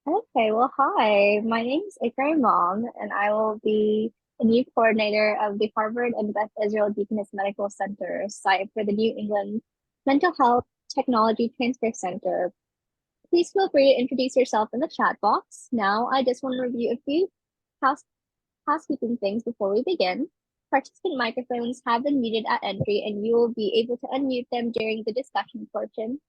Okay, well, hi. My name is Ikra Mom, and I will be the new coordinator of the Harvard and Beth Israel Deaconess Medical Center site for the New England Mental Health Technology Transfer Center. Please feel free to introduce yourself in the chat box. Now, I just want to review a few house housekeeping things before we begin. Participant microphones have been muted at entry, and you will be able to unmute them during the discussion portion.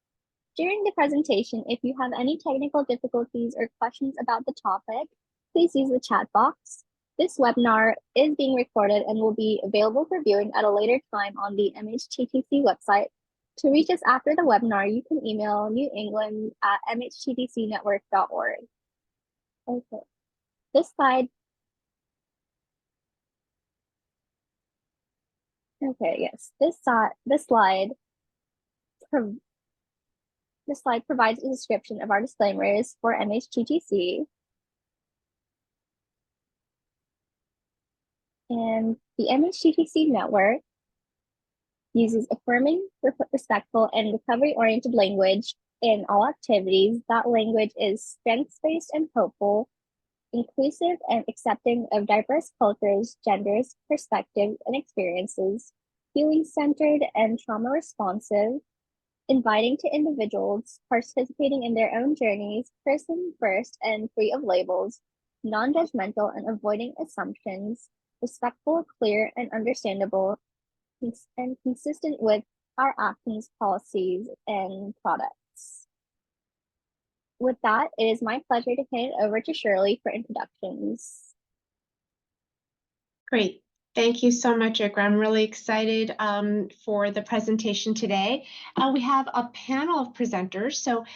During the presentation, if you have any technical difficulties or questions about the topic, please use the chat box. This webinar is being recorded and will be available for viewing at a later time on the MHTTC website. To reach us after the webinar, you can email newengland@mhttcnetwork.org. Okay, this slide, okay, yes, this slide provides a description of our disclaimers for MHTTC. And the MHTTC network uses affirming, respectful, and recovery-oriented language in all activities. That language is strengths-based and hopeful, inclusive and accepting of diverse cultures, genders, perspectives, and experiences, healing-centered and trauma-responsive, inviting to individuals participating in their own journeys, person first and free of labels, non-judgmental and avoiding assumptions, respectful, clear, and understandable, and consistent with our actions, policies, and products. With that, it is my pleasure to hand it over to Shirley for introductions. Great. Thank you so much, Ikra. I'm really excited for the presentation today. We have a panel of presenters. So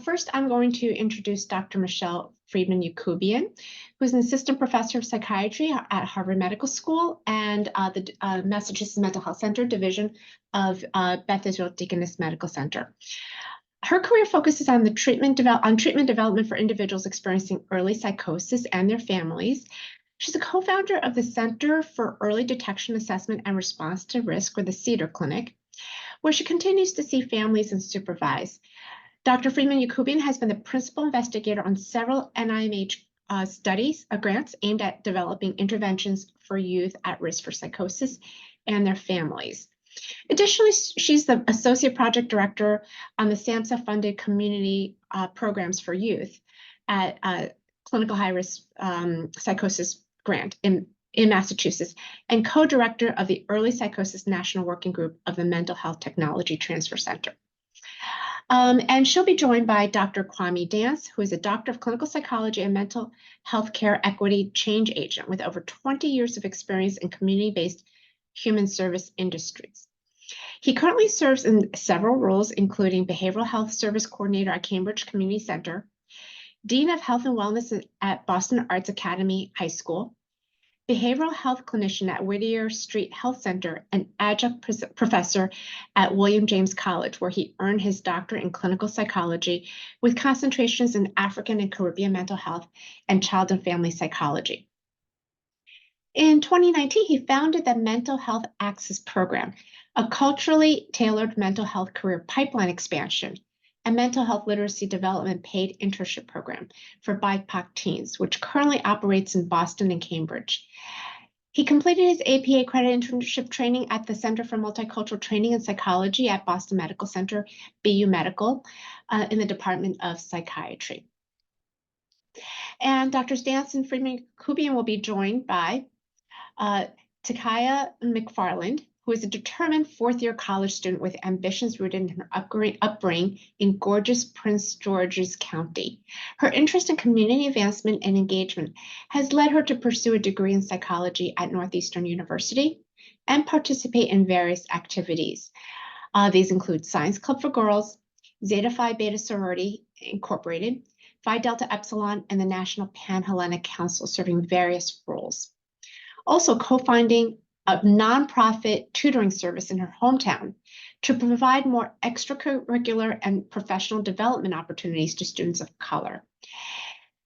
first, I'm going to introduce Dr. Michelle Friedman-Yakoobian, who's an assistant professor of psychiatry at Harvard Medical School and the Massachusetts Mental Health Center Division of Beth Israel Deaconess Medical Center. Her career focuses on treatment development for individuals experiencing early psychosis and their families. She's a co-founder of the Center for Early Detection, Assessment, and Response to Risk, or the CEDAR Clinic, where she continues to see families and supervise. Dr. Friedman-Yakoobian has been the principal investigator on several NIMH grants aimed at developing interventions for youth at risk for psychosis and their families. Additionally, she's the associate project director on the SAMHSA-funded community programs for youth at clinical high-risk psychosis grant in Massachusetts, and co-director of the Early Psychosis National Working Group of the Mental Health Technology Transfer Center. And she'll be joined by Dr. Kwame Dance, who is a doctor of clinical psychology and mental health care equity change agent with over 20 years of experience in community-based human service industries. He currently serves in several roles, including Behavioral Health Service Coordinator at Cambridge Community Center, Dean of Health and Wellness at Boston Arts Academy High School, Behavioral Health Clinician at Whittier Street Health Center, and Adjunct Professor at William James College, where he earned his doctorate in clinical psychology with concentrations in African and Caribbean mental health and child and family psychology. In 2019, he founded the Mental Health Access Program, a culturally tailored mental health career pipeline expansion and mental health literacy development paid internship program for BIPOC teens, which currently operates in Boston and Cambridge. He completed his APA accredited internship training at the Center for Multicultural Training and Psychology at Boston Medical Center, BU Medical, in the Department of Psychiatry. And Drs. Dance and Friedman-Yakoobian will be joined by TaKaya McFarland, who is a determined fourth-year college student with ambitions rooted in her upbringing in gorgeous Prince George's County. Her interest in community advancement and engagement has led her to pursue a degree in psychology at Northeastern University and participate in various activities. These include Science Club for Girls, Zeta Phi Beta Sorority Incorporated, Phi Delta Epsilon, and the National Pan-Hellenic Council, serving various roles. Also co-founding a nonprofit tutoring service in her hometown to provide more extracurricular and professional development opportunities to students of color.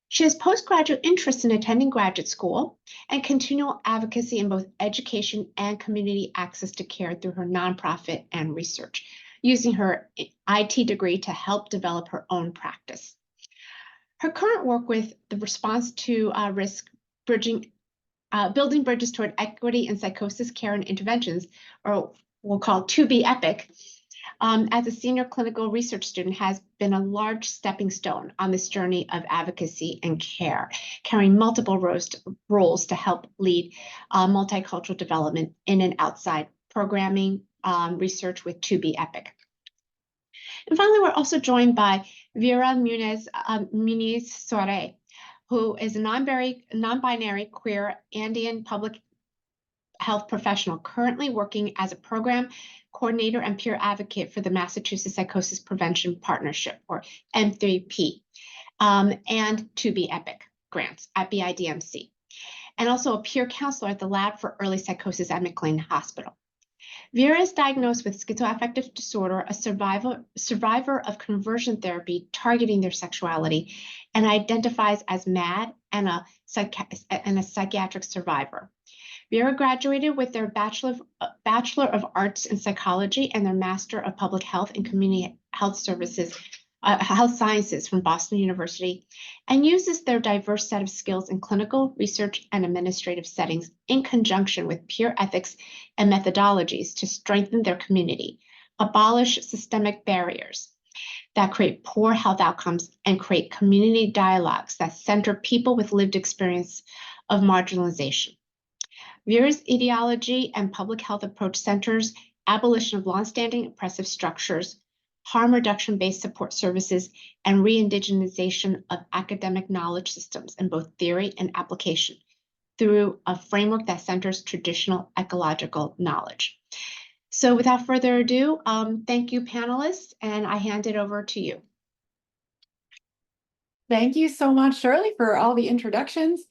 She has postgraduate interest in attending graduate school and continual advocacy in both education and community access to care through her nonprofit and research, using her IT degree to help develop her own practice. Her current work with the response to risk bridging, building bridges toward equity in psychosis care and interventions, or we'll call 2B EPIC, as a senior clinical research student has been a large stepping stone on this journey of advocacy and care, carrying multiple roles to help lead multicultural development in and outside programming research with 2B EPIC. And finally, we're also joined by Vera Muñiz-Suarré, who is a non-binary queer Andean public health professional currently working as a program coordinator and peer advocate for the Massachusetts Psychosis Prevention Partnership, or M3P, and 2B EPIC grants at BIDMC, and also a peer counselor at the Lab for Early Psychosis at McLean Hospital. Vera is diagnosed with schizoaffective disorder, a survivor of conversion therapy targeting their sexuality, and identifies as MAD and a psychiatric survivor. Vera graduated with their Bachelor of Arts in Psychology and their Master of Public Health and Community Health Services, Health Sciences from Boston University, and uses their diverse set of skills in clinical, research, and administrative settings in conjunction with peer ethics and methodologies to strengthen their community, abolish systemic barriers that create poor health outcomes, and create community dialogues that center people with lived experience of marginalization. Vera's ideology and public health approach centers abolition of longstanding oppressive structures, harm reduction-based support services, and re-indigenization of academic knowledge systems in both theory and application through a framework that centers traditional ecological knowledge. So without further ado, thank you, panelists, and I hand it over to you. Thank you so much, Shirley, for all the introductions.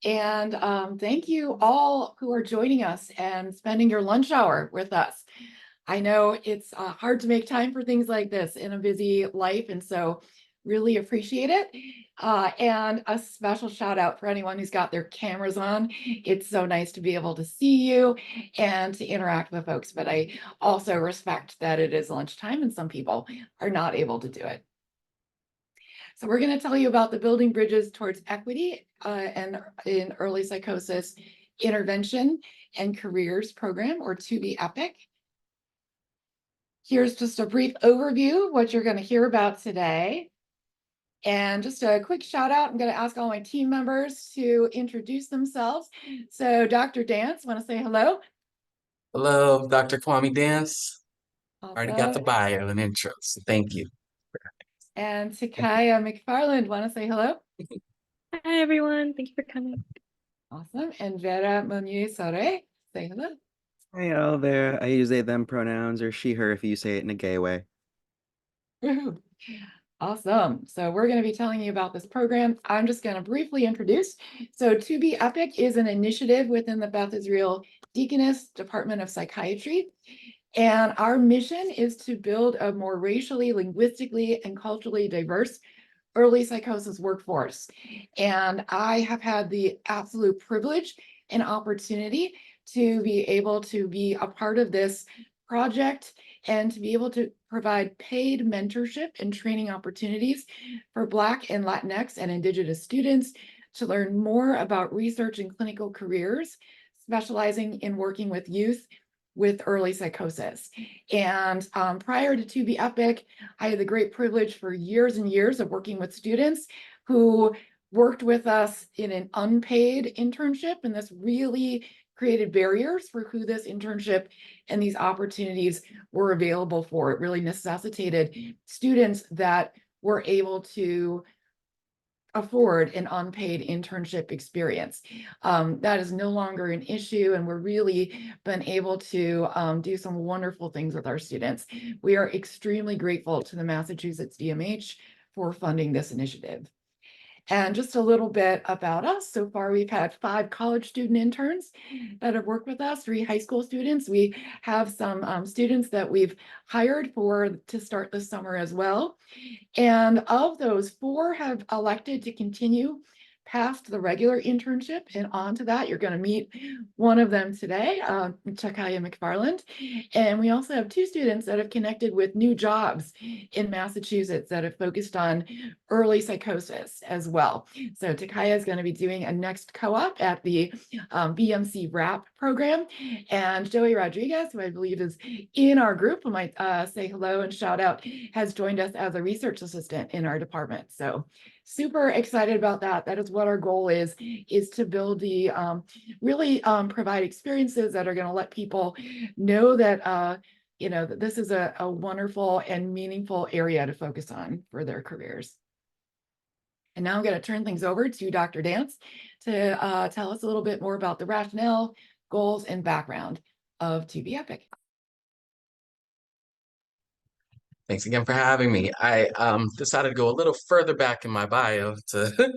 And thank you all who are joining us and spending your lunch hour with us. I know it's hard to make time for things like this in a busy life, and so really appreciate it. And a special shout out for anyone who's got their cameras on. It's so nice to be able to see you and to interact with folks, but I also respect that it is lunchtime and some people are not able to do it. So we're going to tell you about the Building Bridges Towards Equity and in Early Psychosis Intervention and Careers program, or 2B EPIC. Here's just a brief overview of what you're going to hear about today. And just a quick shout out, I'm going to ask all my team members to introduce themselves. So Dr. Dance, want to say hello? Hello, Dr. Kwame Dance. Awesome. Already got the bio and intro, so thank you. And TaKaya McFarland, want to say hello? Hi, everyone. Thank you for coming. Awesome. And Vera Muñiz-Suarré, say hello. Hey, all there. I use they, them pronouns, or she, her if you say it in a gay way. Awesome. So we're going to be telling you about this program. I'm just going to briefly introduce. So 2B EPIC is an initiative within the Beth Israel Deaconess Department of Psychiatry. And our mission is to build a more racially, linguistically, and culturally diverse early psychosis workforce. And I have had the absolute privilege and opportunity to be able to be a part of this project and to be able to provide paid mentorship and training opportunities for Black and Latinx and Indigenous students to learn more about research and clinical careers, specializing in working with youth with early psychosis. And prior to 2B EPIC, I had the great privilege for years and years of working with students who worked with us in an unpaid internship, and this really created barriers for who this internship and these opportunities were available for. It really necessitated students that were able to afford an unpaid internship experience. That is no longer an issue, and we're really been able to do some wonderful things with our students. We are extremely grateful to the Massachusetts DMH for funding this initiative. And just a little bit about us. So far, we've had 5 college student interns that have worked with us, 3 high school students. We have some students that we've hired to start this summer as well. And of those, 4 have elected to continue past the regular internship and onto that. You're going to meet one of them today, TaKaya McFarland. And we also have 2 students that have connected with new jobs in Massachusetts that have focused on early psychosis as well. So TaKaya is going to be doing a next co-op at the BMC RAP program. And Joey Rodriguez, who I believe is in our group, I might say hello and shout out, has joined us as a research assistant in our department. So super excited about that. That is what our goal is to build the really provide experiences that are going to let people know that you know, that this is a wonderful and meaningful area to focus on for their careers. And now I'm going to turn things over to Dr. Dance to tell us a little bit more about the rationale, goals, and background of 2B EPIC. Thanks again for having me. I decided to go a little further back in my bio to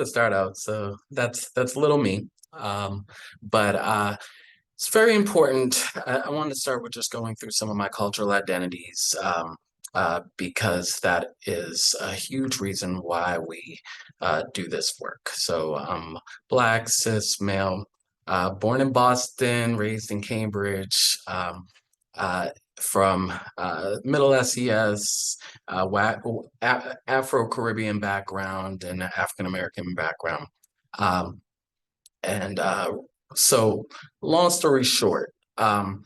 to start out, so that's little me. But it's very important. I wanted to start with just going through some of my cultural identities, because that is a huge reason why we do this work. So I'm Black, cis, male, born in Boston, raised in Cambridge, from Middle SES, Afro-Caribbean background and African-American background. So long story short, and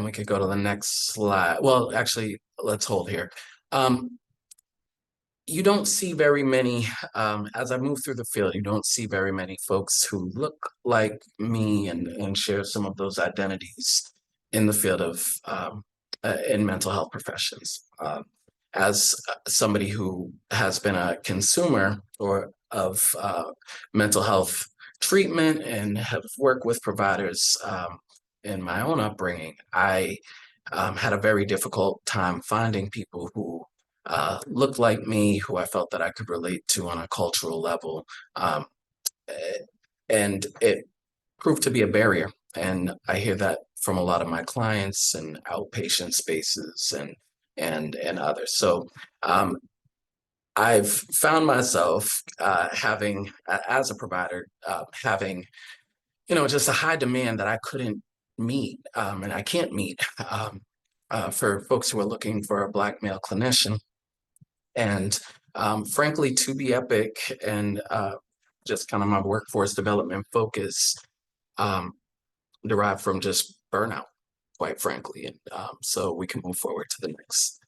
we could go to the next slide. Well, actually, let's hold here. You don't see very many, as I move through the field, you don't see very many folks who look like me and share some of those identities in the field of in mental health professions. As somebody who has been a consumer of mental health treatment and have worked with providers in my own upbringing, I had a very difficult time finding people who looked like me, who I felt that I could relate to on a cultural level. And it proved to be a barrier. And I hear that from a lot of my clients and outpatient spaces and others. So I've found myself having, as a provider, having, you know, just a high demand that I couldn't meet, and I can't meet for folks who are looking for a Black male clinician. And frankly, 2B EPIC and just kind of my workforce development focus derived from just burnout, quite frankly. And so we can move forward to the next.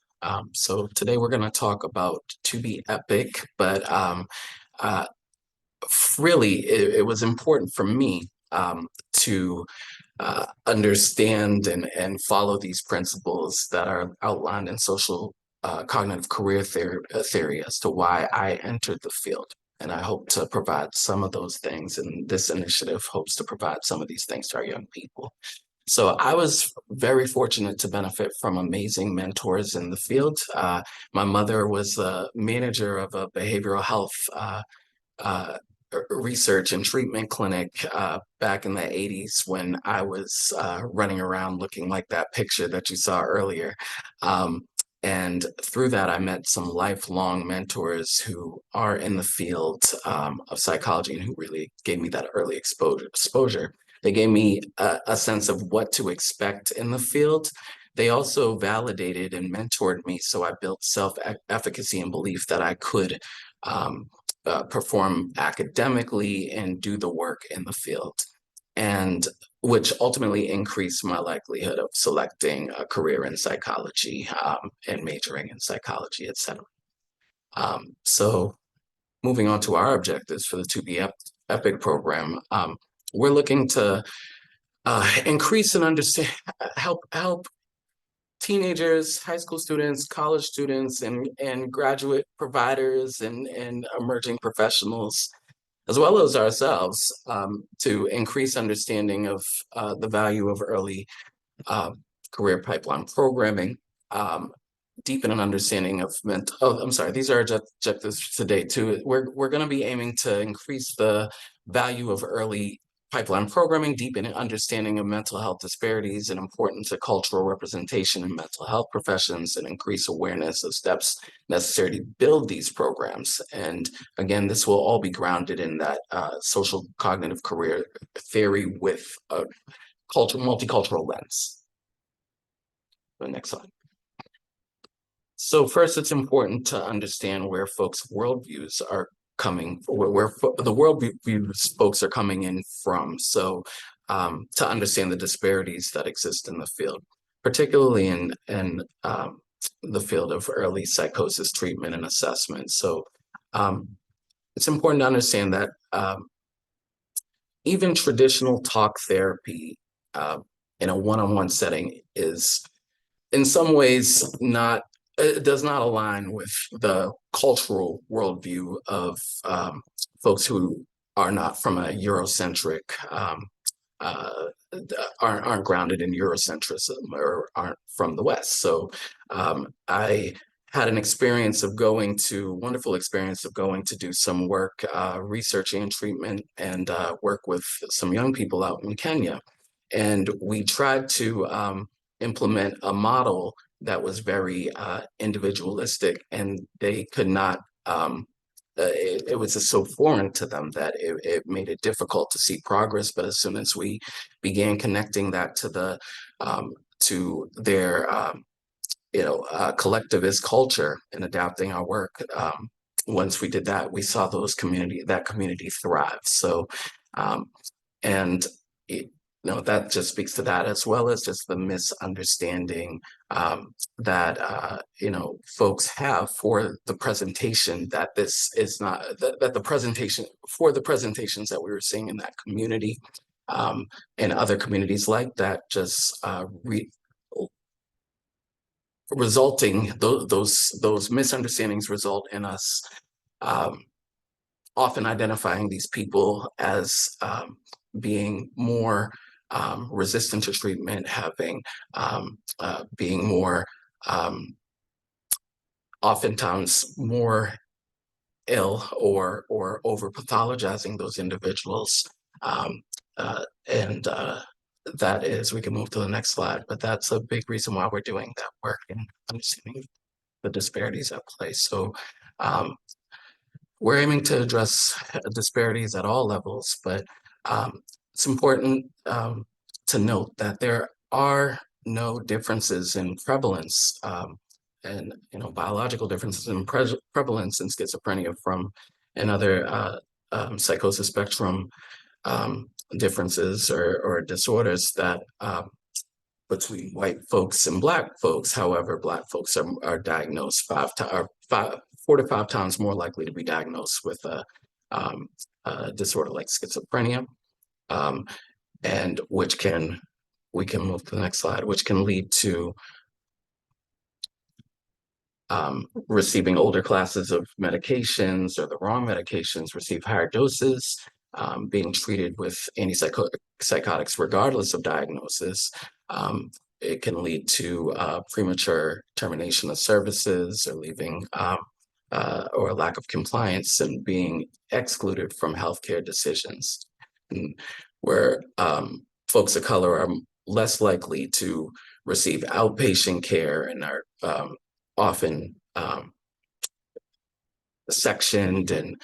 So today we're going to talk about 2B EPIC, but really it was important for me to understand and follow these principles that are outlined in social cognitive career theory as to why I entered the field. And I hope to provide some of those things, and this initiative hopes to provide some of these things to our young people. So I was very fortunate to benefit from amazing mentors in the field. My mother was a manager of a behavioral health research and treatment clinic back in the 80s when I was running around looking like that picture that you saw earlier. And through that, I met some lifelong mentors who are in the field of psychology and who really gave me that early exposure. They gave me a sense of what to expect in the field. They also validated and mentored me, so I built self-efficacy and belief that I could perform academically and do the work in the field, and which ultimately increased my likelihood of selecting a career in psychology and majoring in psychology, etc. So moving on to our objectives for the 2B EPIC program, we're looking to increase and understand, help teenagers, high school students, college students, and graduate providers and emerging professionals, as well as ourselves, to increase understanding of the value of early career pipeline programming, deepen an understanding of these are objectives today too. We're going to be aiming to increase the value of early pipeline programming, deepen understanding of mental health disparities and importance of cultural representation in mental health professions, and increase awareness of steps necessary to build these programs. And again, this will all be grounded in that social cognitive career theory with a multicultural lens. The next slide. So first, it's important to understand where folks' worldviews are coming, where the worldviews folks are coming in from. So to understand the disparities that exist in the field, particularly in the field of early psychosis treatment and assessment. So it's important to understand that even traditional talk therapy in a one-on-one setting is in some ways it does not align with the cultural worldview of folks who are not from a Eurocentric, aren't grounded in Eurocentrism or aren't from the West. So I had an wonderful experience of going to do some work researching and treatment and work with some young people out in Kenya. And we tried to implement a model that was very individualistic, and they could not, it was just so foreign to them that it made it difficult to see progress. But as soon as we began connecting that to their collectivist culture and adapting our work, once we did that, we saw that community thrive. So, that just speaks to that, as well as just the misunderstanding that folks have for the presentation, that this is not that the presentation for the presentations that we were seeing in that community and other communities like that, just resulting those misunderstandings result in us often identifying these people as being more resistant to treatment, being more oftentimes more ill or over pathologizing those individuals. That is, we can move to the next slide, but that's a big reason why we're doing that work and understanding the disparities at play. So we're aiming to address disparities at all levels, but it's important to note that there are no differences in prevalence and biological differences in prevalence in schizophrenia and other psychosis spectrum differences or disorders that between white folks and Black folks. However, Black folks are diagnosed 4 to 5 times more likely to be diagnosed with a disorder like schizophrenia, and we can move to the next slide, which can lead to receiving older classes of medications or the wrong medications, receive higher doses, being treated with antipsychotics regardless of diagnosis. It can lead to premature termination of services or leaving or lack of compliance and being excluded from healthcare decisions. And where folks of color are less likely to receive outpatient care and are often sectioned and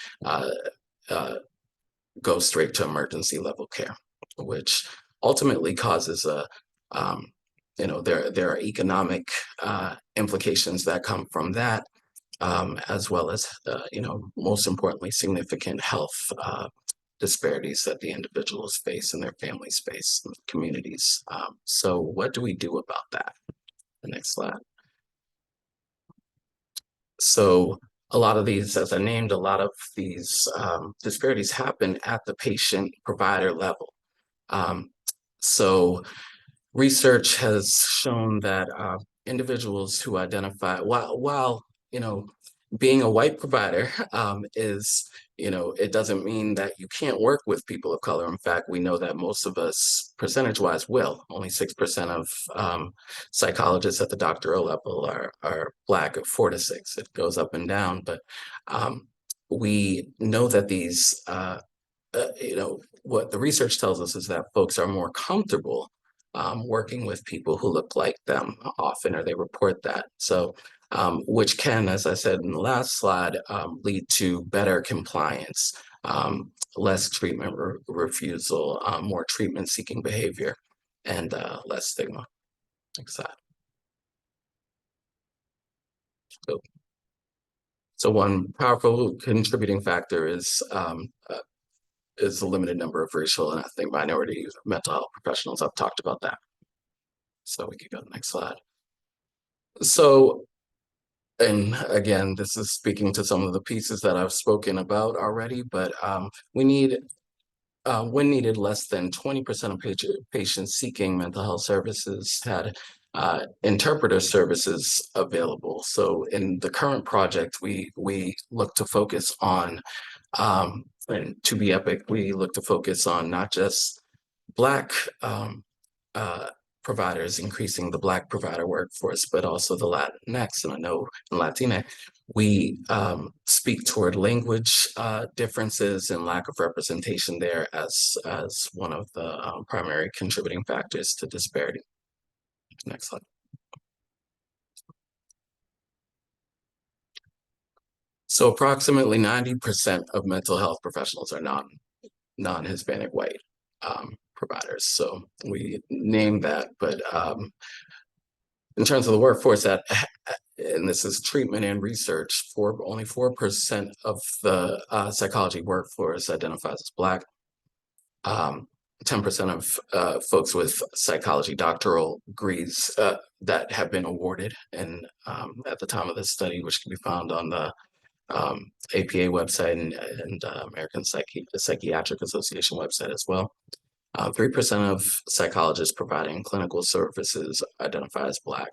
go straight to emergency level care, which ultimately causes there are economic implications that come from that, as well as most importantly, significant health disparities that the individuals face and their families face and communities. So what do we do about that? The next slide. So a lot of these, as I named, a lot of these disparities happen at the patient-provider level. So research has shown that individuals who identify, while being a white provider is, it doesn't mean that you can't work with people of color. In fact, we know that most of us, percentage-wise, will. Only 6% of psychologists at the doctoral level are Black, 4 to 6. It goes up and down, but we know that these what the research tells us is that folks are more comfortable working with people who look like them often, or they report that. So, which can, as I said in the last slide, lead to better compliance, less treatment refusal, more treatment-seeking behavior, and less stigma. Next slide. So one powerful contributing factor is the limited number of racial and ethnic minority mental health professionals. I've talked about that. So we can go to the next slide. So, and again, this is speaking to some of the pieces that I've spoken about already, but we need, when needed, less than 20% of patients seeking mental health services had interpreter services available. So in the current project, we look to focus on, and to be epic, we look to focus on not just Black providers, increasing the Black provider workforce, but also the Latinx, and I know in Latina, we speak toward language differences and lack of representation there as one of the primary contributing factors to disparity. Next slide. So approximately 90% of mental health professionals are non-Hispanic white providers. So we named that, but in terms of the workforce, and this is treatment and research, only 4% of the psychology workforce identifies as Black. 10% of folks with psychology doctoral degrees that have been awarded, and at the time of this study, which can be found on the APA website and American Psychiatric Association website as well. 3% of psychologists providing clinical services identify as Black,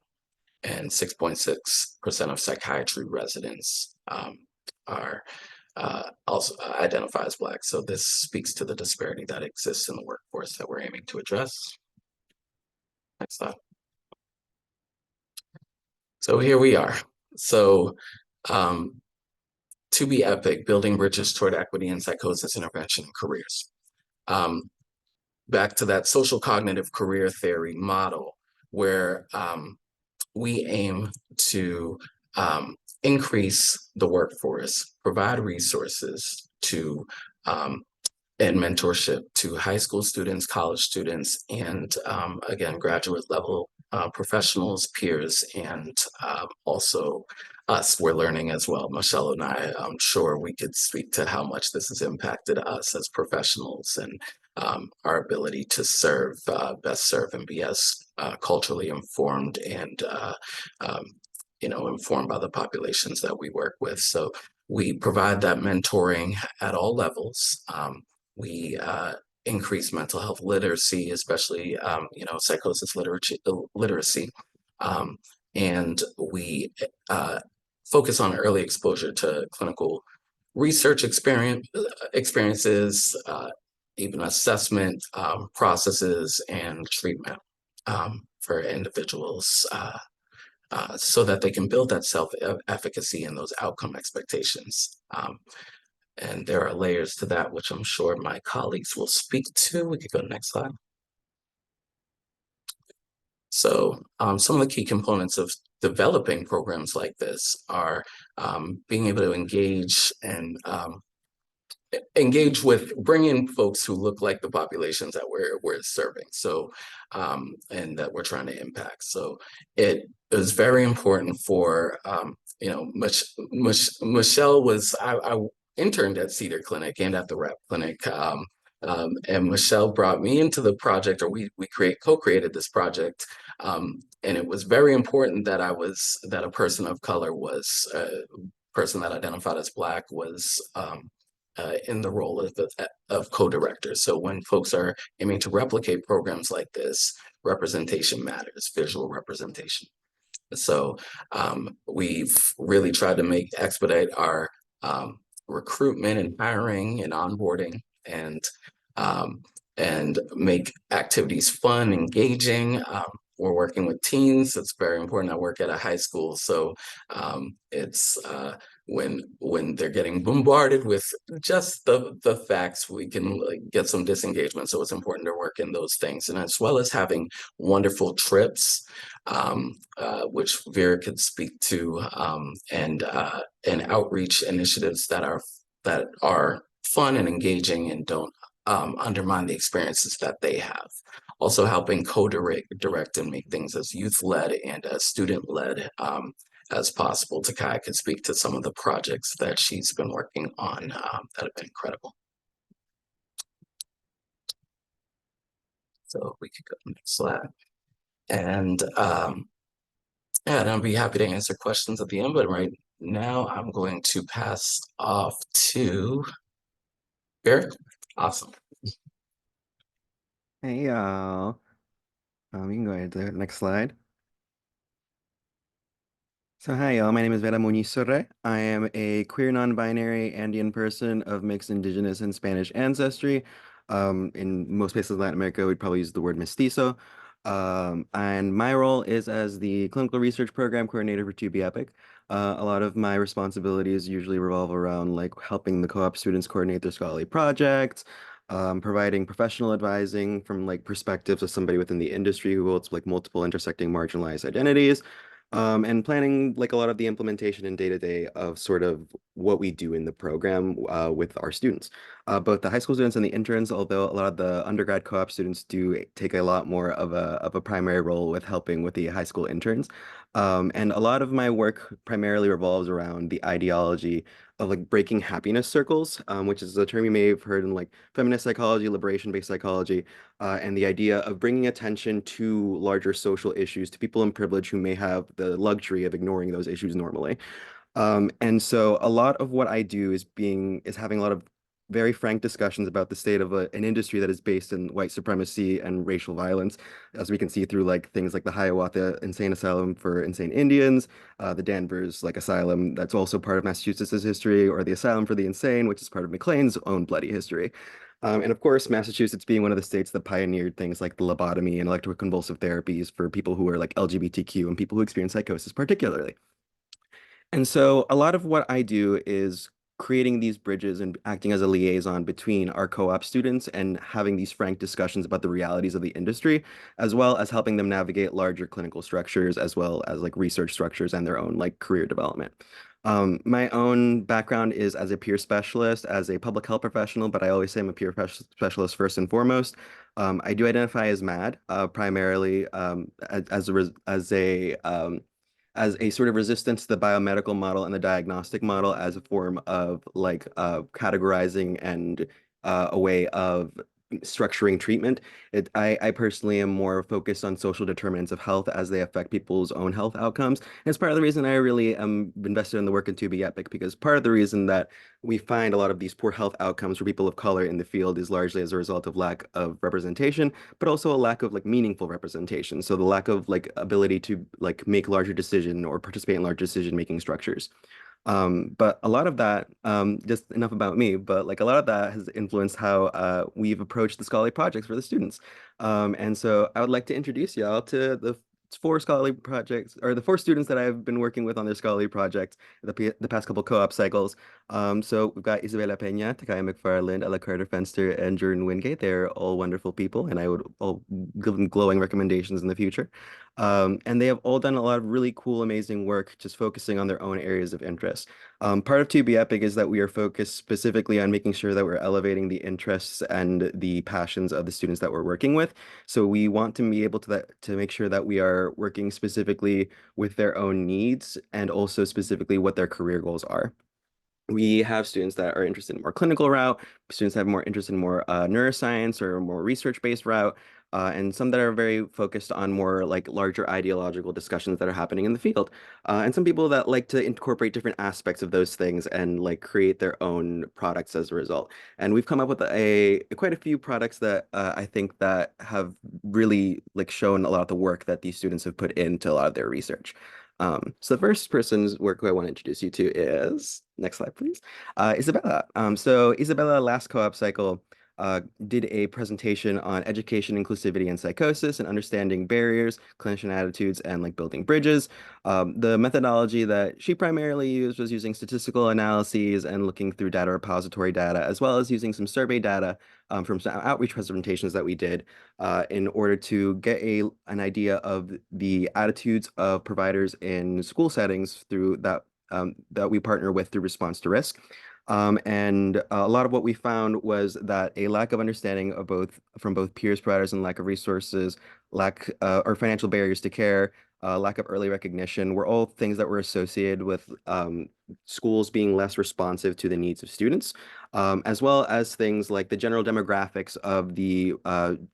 and 6.6% of psychiatry residents are also identify as Black. So this speaks to the disparity that exists in the workforce that we're aiming to address. Next slide. So here we are. So to be epic, building bridges toward equity in psychosis intervention and careers. Back to that social cognitive career theory model, where we aim to increase the workforce, provide resources to and mentorship to high school students, college students, and again, graduate level professionals, peers, and also us. We're learning as well. Michelle and I'm sure we could speak to how much this has impacted us as professionals and our ability to serve, best serve, and be as culturally informed and informed by the populations that we work with. So we provide that mentoring at all levels. We increase mental health literacy, especially psychosis literacy, and we focus on early exposure to clinical research experiences, even assessment processes, and treatment for individuals so that they can build that self-efficacy and those outcome expectations. And there are layers to that, which I'm sure my colleagues will speak to. We could go to the next slide. So some of the key components of developing programs like this are being able to engage with, bring in folks who look like the populations that we're serving, so and that we're trying to impact. So it is very important for Michelle was I interned at Cedar Clinic and at the Rep Clinic, and Michelle brought me into the project, or we co-created this project, and it was very important that that a person of color was a person that identified as Black was in the role of co-director. So when folks are aiming to replicate programs like this, representation matters, visual representation. So we've really tried to expedite our recruitment and hiring and onboarding, and make activities fun, engaging. We're working with teens. It's very important. I work at a high school, so it's when they're getting bombarded with just the facts, we can get some disengagement. So it's important to work in those things, and as well as having wonderful trips, which Vera could speak to, and outreach initiatives that are fun and engaging and don't undermine the experiences that they have. Also helping co-direct and make things as youth-led and as student-led as possible. TaKaya could speak to some of the projects that she's been working on that have been incredible. So we could go to the next slide. And yeah, and I'll be happy to answer questions at the end, but right now I'm going to pass off to Vera. Awesome. Hey y'all. You can go ahead to the next slide. So hi y'all, my name is Vera Muñiz-Suarré. I am a queer non-binary Andean person of mixed indigenous and Spanish ancestry. In most places in Latin America, we'd probably use the word mestizo. And my role is as the clinical research program coordinator for 2B Epic. A lot of my responsibilities usually revolve around like helping the co-op students coordinate their scholarly projects, providing professional advising from like perspectives of somebody within the industry who holds like multiple intersecting marginalized identities, and planning like a lot of the implementation and day-to-day of sort of what we do in the program with our students. Both the high school students and the interns, although a lot of the undergrad co-op students do take a lot more of a primary role with helping with the high school interns. And a lot of my work primarily revolves around the ideology of like breaking happiness circles, which is a term you may have heard in like feminist psychology, liberation-based psychology, and the idea of bringing attention to larger social issues to people in privilege who may have the luxury of ignoring those issues normally. And so a lot of what I do is having a lot of very frank discussions about the state of an industry that is based in white supremacy and racial violence, as we can see through like things like the Hiawatha Insane Asylum for Insane Indians, the Danvers like asylum that's also part of Massachusetts' history, or the Asylum for the Insane, which is part of McLean's own bloody history. And of course, Massachusetts being one of the states that pioneered things like the lobotomy and electroconvulsive therapies for people who are like LGBTQ and people who experience psychosis particularly. And so a lot of what I do is creating these bridges and acting as a liaison between our co-op students and having these frank discussions about the realities of the industry, as well as helping them navigate larger clinical structures, as well as like research structures and their own like career development. My own background is as a peer specialist, as a public health professional, but I always say I'm a peer specialist first and foremost. I do identify as MAD, primarily as a sort of resistance to the biomedical model and the diagnostic model as a form of like categorizing and a way of structuring treatment. I personally am more focused on social determinants of health as they affect people's own health outcomes. And it's part of the reason I really am invested in the work in 2B Epic, because part of the reason that we find a lot of these poor health outcomes for people of color in the field is largely as a result of lack of representation, but also a lack of like meaningful representation. So the lack of like ability to like make larger decision or participate in larger decision-making structures. But a lot of that, just enough about me, but like a lot of that has influenced how we've approached the scholarly projects for the students. And so I would like to introduce y'all to the four scholarly projects, or the four students that I've been working with on their scholarly projects the past couple co-op cycles. So we've got Isabella Peña, TaKaya McFarland, Ella Carter-Fenster, and Jordan Wingate. They're all wonderful people, and I would all give them glowing recommendations in the future. And they have all done a lot of really cool, amazing work just focusing on their own areas of interest. Part of 2B Epic is that we are focused specifically on making sure that we're elevating the interests and the passions of the students that we're working with. So we want to be able to make sure that we are working specifically with their own needs and also specifically what their career goals are. We have students that are interested in more clinical route, students that have more interest in more neuroscience or more research-based route, and some that are very focused on more like larger ideological discussions that are happening in the field. And some people that like to incorporate different aspects of those things and like create their own products as a result. And we've come up with quite a few products that I think that have really like shown a lot of the work that these students have put into a lot of their research. So the first person's work who I want to introduce you to is, next slide, please, Isabella. So Isabella, last co-op cycle, did a presentation on education, inclusivity, and psychosis, and understanding barriers, clinician attitudes, and like building bridges. The methodology that she primarily used was using statistical analyses and looking through data repository data, as well as using some survey data from some outreach presentations that we did in order to get an idea of the attitudes of providers in school settings through that we partner with through response to risk. And a lot of what we found was that a lack of understanding of from both peers, providers, and lack of resources, or financial barriers to care, lack of early recognition were all things that were associated with schools being less responsive to the needs of students, as well as things like the general demographics of the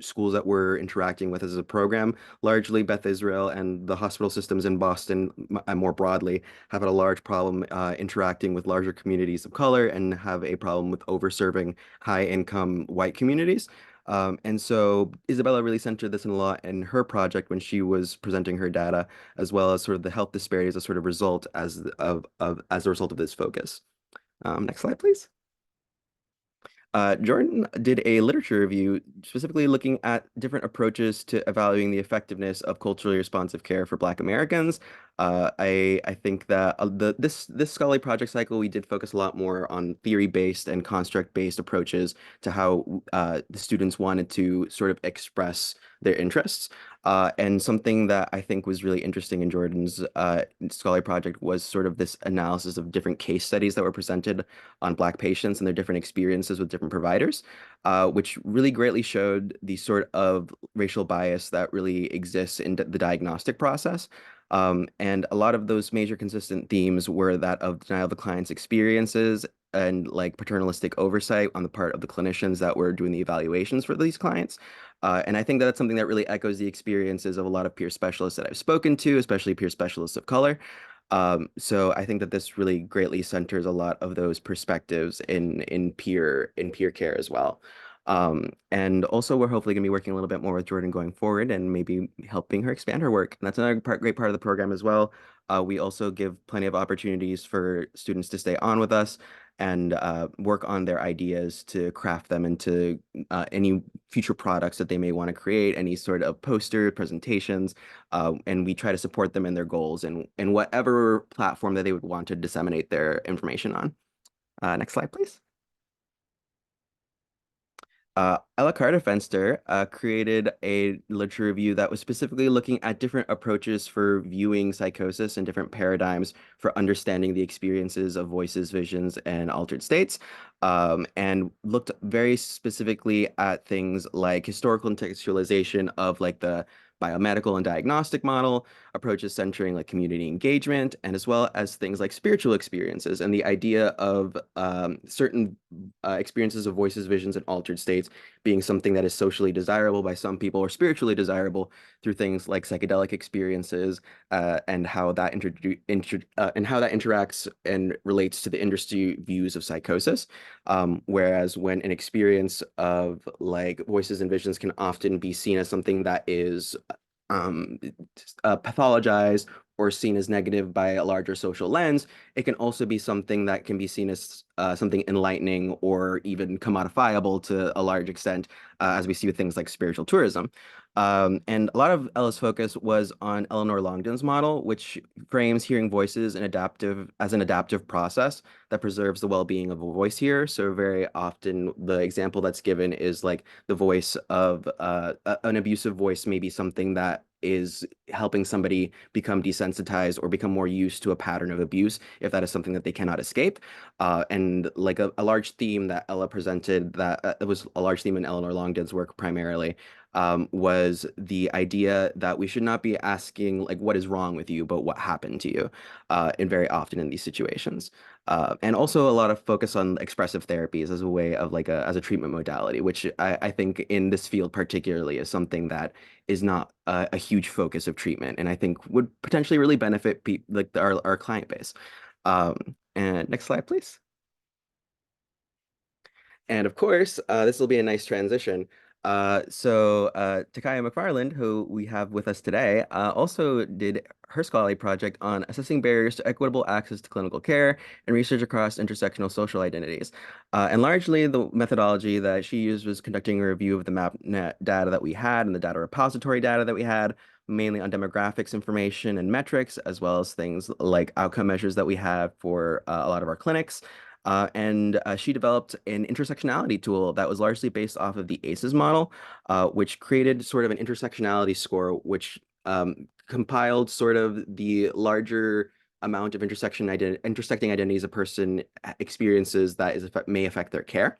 schools that we're interacting with as a program. Largely, Beth Israel and the hospital systems in Boston, more broadly, have had a large problem interacting with larger communities of color and have a problem with overserving high-income white communities. And so Isabella really centered this in a lot in her project when she was presenting her data, as well as sort of the health disparities as sort of result as a result of this focus. Next slide, please. Jordan did a literature review specifically looking at different approaches to evaluating the effectiveness of culturally responsive care for Black Americans. I think that this scholarly project cycle, we did focus a lot more on theory-based and construct-based approaches to how the students wanted to sort of express their interests. And something that I think was really interesting in Jordan's scholarly project was sort of this analysis of different case studies that were presented on Black patients and their different experiences with different providers, which really greatly showed the sort of racial bias that really exists in the diagnostic process. And a lot of those major consistent themes were that of denial of the client's experiences and like paternalistic oversight on the part of the clinicians that were doing the evaluations for these clients. And I think that that's something that really echoes the experiences of a lot of peer specialists that I've spoken to, especially peer specialists of color. So I think that this really greatly centers a lot of those perspectives in peer care as well. And also we're hopefully gonna be working a little bit more with Jordan going forward and maybe helping her expand her work. And that's another great part of the program as well. We also give plenty of opportunities for students to stay on with us and work on their ideas to craft them into any future products that they may want to create, any sort of poster, presentations, and we try to support them in their goals and in whatever platform that they would want to disseminate their information on. Next slide, please. Ella Carter-Fenster created a literature review that was specifically looking at different approaches for viewing psychosis and different paradigms for understanding the experiences of voices, visions, and altered states, and looked very specifically at things like historical contextualization of like the biomedical and diagnostic model, approaches centering like community engagement, and as well as things like spiritual experiences and the idea of certain experiences of voices, visions, and altered states being something that is socially desirable by some people or spiritually desirable through things like psychedelic experiences and how that interacts and relates to the industry views of psychosis. Whereas when an experience of like voices and visions can often be seen as something that is pathologized or seen as negative by a larger social lens, it can also be something that can be seen as something enlightening or even commodifiable to a large extent, as we see with things like spiritual tourism. And a lot of Ella's focus was on Eleanor Longden's model, which frames hearing voices as an adaptive process that preserves the well-being of a voice hearer. So very often the example that's given is like the voice of an abusive voice may be something that is helping somebody become desensitized or become more used to a pattern of abuse if that is something that they cannot escape. And like a large theme that Ella presented that it was a large theme in Eleanor Longden's work primarily was the idea that we should not be asking like what is wrong with you, but what happened to you, and very often in these situations. And also a lot of focus on expressive therapies as a way of like as a treatment modality, which I think in this field particularly is something that is not a huge focus of treatment, and I think would potentially really benefit like our client base. And next slide, please. And of course, this will be a nice transition. TaKaya McFarland, who we have with us today, also did her scholarly project on assessing barriers to equitable access to clinical care and research across intersectional social identities. And largely the methodology that she used was conducting a review of the MapNet data that we had and the data repository data that we had, mainly on demographics information and metrics, as well as things like outcome measures that we have for a lot of our clinics. She developed an intersectionality tool that was largely based off of the ACEs model, which created sort of an intersectionality score, which compiled sort of the larger amount of intersecting identities a person experiences that may affect their care.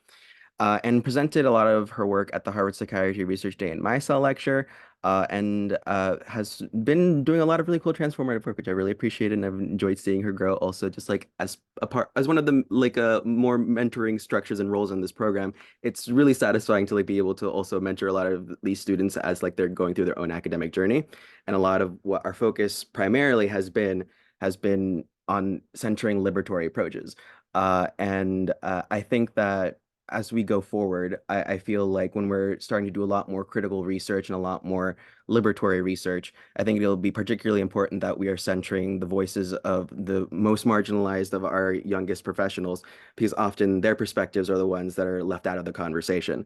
And presented a lot of her work at the Harvard Psychiatry Research Day in My Cell lecture, and has been doing a lot of really cool transformative work, which I really appreciated, and I've enjoyed seeing her grow. Also, just like as one of the more mentoring structures and roles in this program, it's really satisfying to like be able to also mentor a lot of these students as like they're going through their own academic journey. And a lot of what our focus primarily has been on centering liberatory approaches. I think that as we go forward, I feel like when we're starting to do a lot more critical research and a lot more liberatory research, I think it'll be particularly important that we are centering the voices of the most marginalized of our youngest professionals, because often their perspectives are the ones that are left out of the conversation.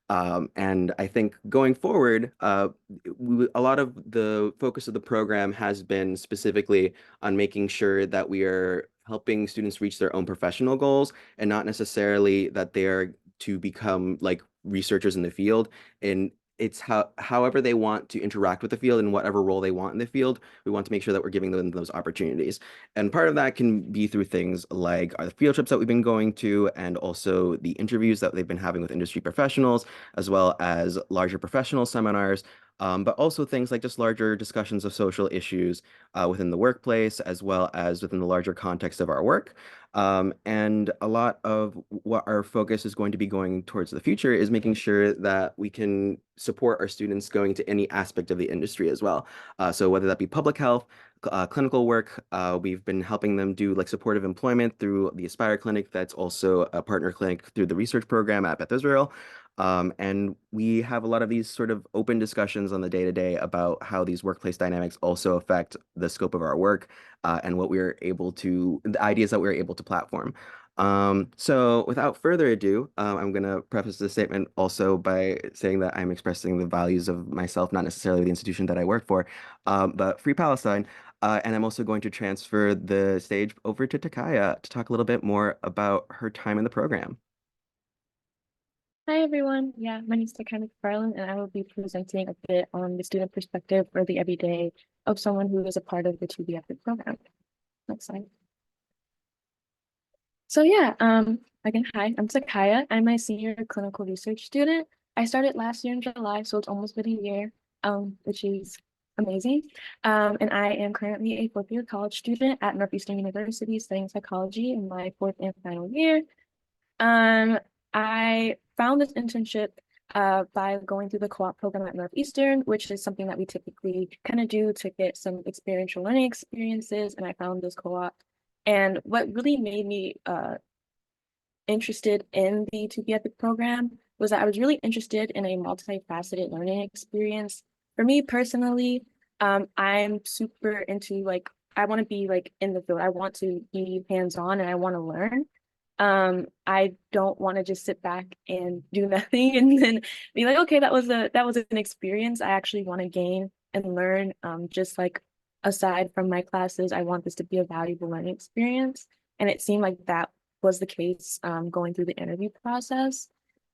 And I think going forward, a lot of the focus of the program has been specifically on making sure that we are helping students reach their own professional goals and not necessarily that they are to become like researchers in the field. And it's however they want to interact with the field and whatever role they want in the field, we want to make sure that we're giving them those opportunities. And part of that can be through things like the field trips that we've been going to, and also the interviews that they've been having with industry professionals, as well as larger professional seminars, but also things like just larger discussions of social issues within the workplace, as well as within the larger context of our work. And a lot of what our focus is going to be going towards the future is making sure that we can support our students going to any aspect of the industry as well. So whether that be public health, clinical work, we've been helping them do like supportive employment through the Aspire Clinic, that's also a partner clinic through the research program at Beth Israel. And we have a lot of these sort of open discussions on the day-to-day about how these workplace dynamics also affect the scope of our work and what we're able to, the ideas that we're able to platform. So without further ado, I'm going to preface the statement also by saying that I'm expressing the values of myself, not necessarily the institution that I work for, but Free Palestine. And I'm also going to transfer the stage over to TaKaya to talk a little bit more about her time in the program. Hi everyone. Yeah, my name is TaKaya McFarland, and I will be presenting a bit on the student perspective or the everyday of someone who is a part of the 2B Epic program. Next slide. So yeah, again, hi, I'm TaKaya. I'm a senior clinical research student. I started last year in July, so it's almost been a year, which is amazing. And I am currently a fourth-year college student at Northeastern University studying psychology in my fourth and final year. I found this internship by going through the co-op program at Northeastern, which is something that we typically kind of do to get some experiential learning experiences. And I found this co-op. And what really made me interested in the 2B Epic program was that I was really interested in a multifaceted learning experience. For me personally, I'm super into like, I want to be like in the field. I want to be hands-on and I want to learn. I don't want to just sit back and do nothing and then be like, okay, that was an experience. I actually want to gain and learn. Just like aside from my classes, I want this to be a valuable learning experience. And it seemed like that was the case going through the interview process.